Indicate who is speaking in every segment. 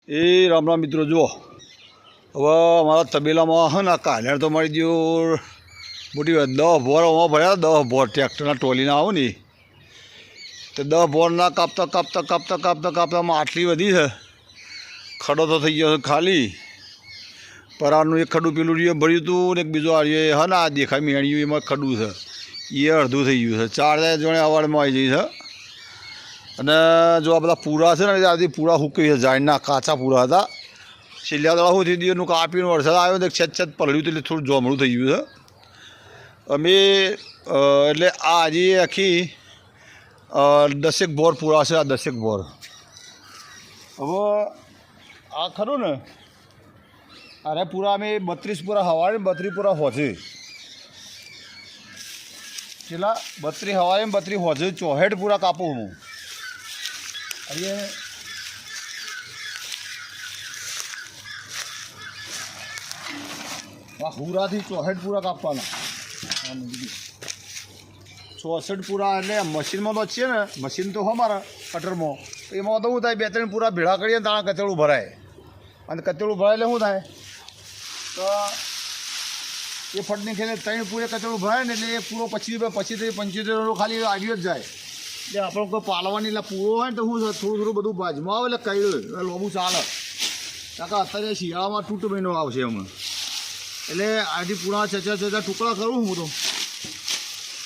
Speaker 1: એ રામ રામ મિત્રો, જુઓ હવે અમારા તબેલામાં હે ને કાલેણ તો મળી ગયું મોટી 10 બોરમાં ભર્યા 10 બોર ટ્રેક્ટરના ટોલીના આવો ને તો 10 બોરના કાપતા આટલી વધી છે. ખડો તો થઈ ગયો છે ખાલી. પરારનું એક ખડું પેલું રીએ ભર્યું હતું ને એક બીજું આ રીએ હા ને આ દેખાય મેળ્યું એમાં ખડું છે એ અડધું થઈ ગયું છે. 4 જણે અવાડમાં આવી જઈ છે. અને જો આ બધા પૂરા છે ને આથી પૂરા હુકવી છે, ઝાડના કાચા પૂરા હતા. છેલ્લા દાડા શું થઈ ગયું એનું કાપીને વરસાદ આવ્યો તો છેદ પલળ્યું એટલે થોડું જોમડું થઈ ગયું છે. અમે એટલે આ હજી આખી 10 બોર પૂરા છે. આ 10 બોર હવે આ ખરું ને અરે પૂરા અમે 32 પૂરા હવારે 32 પૂરા હોજે છેલ્લા 32 હવારે 32 હોજે 64 પૂરા કાપું હું. અરે આ હુરાથી 64 પૂરા કાપવાના. 64 પૂરા એટલે મશીનમાં તો છે ને, મશીન તો હો મારા કટરમાં એમાં તો શું થાય 2-3 પૂરા ભેળા કરીએ તાણા કચેડું ભરાય. અને કચેડું ભરાય એટલે શું થાય તો એ ફટની ખેલે 3 પૂરે કચેડું ભરાય ને એટલે એ પૂરો 25 રૂપિયા 25-75 ખાલી આવ્યો જ જાય. એટલે આપણે કોઈ પાલવાની એટલે પૂરો હોય ને તો શું થોડું બધું બાજુમાં આવે એટલે કહ્યું લોબું ચાલે. કાકા અત્યારે શિયાળામાં તૂટ મહિનો આવશે હમણાં એટલે આથી પૂરા 6 ટુકડા કરું હું તો.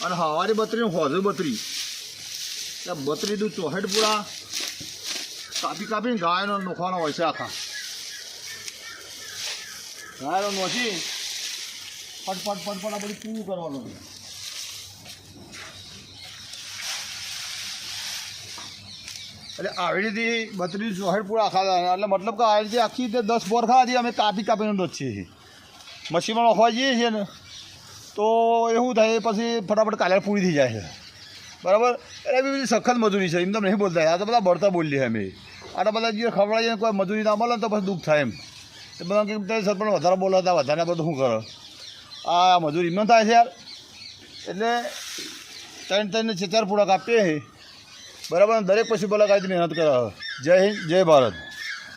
Speaker 1: અને સવારે 32 હોજે 32 એટલે 32 દૂધ 64 પૂરા કાપીને ગાયનો નોખવાનો હોય છે. આખા ગાયનો નોખી ફટફટ આ બધું પૂરું કરવાનું. એટલે આવી રીતે 32 64 પૂરા આખા એટલે મતલબ કે આવી રીતે આખી 10 બોર ખાવાથી અમે કાપીને દોચીએ છીએ. મશીનમાં નોખવા જઈએ છીએ ને તો એવું થાય પછી ફટાફટ કાલે પૂરી થઈ જાય છે. બરાબર. એટલે એવી બધી સખત મજૂરી છે, એમ તો નહીં બોલતા. આ તો બધા બળતા બોલીએ અમે. આ તો બધા જે ખવડાવીએ કોઈ મજૂરી ના મળે ને તો પછી દુઃખ થાય એમ. એ બધા કેમ સરપંચ વધારે બોલાતા વધારે બધું શું કરો આ મજૂરી એમ થાય છે યાર. એટલે 3-4 પૂરા કાપીએ છીએ. બરાબર. દરેક પશુપાલક આવી મહેનત કરે. જય હિન્દ, જય ભારત.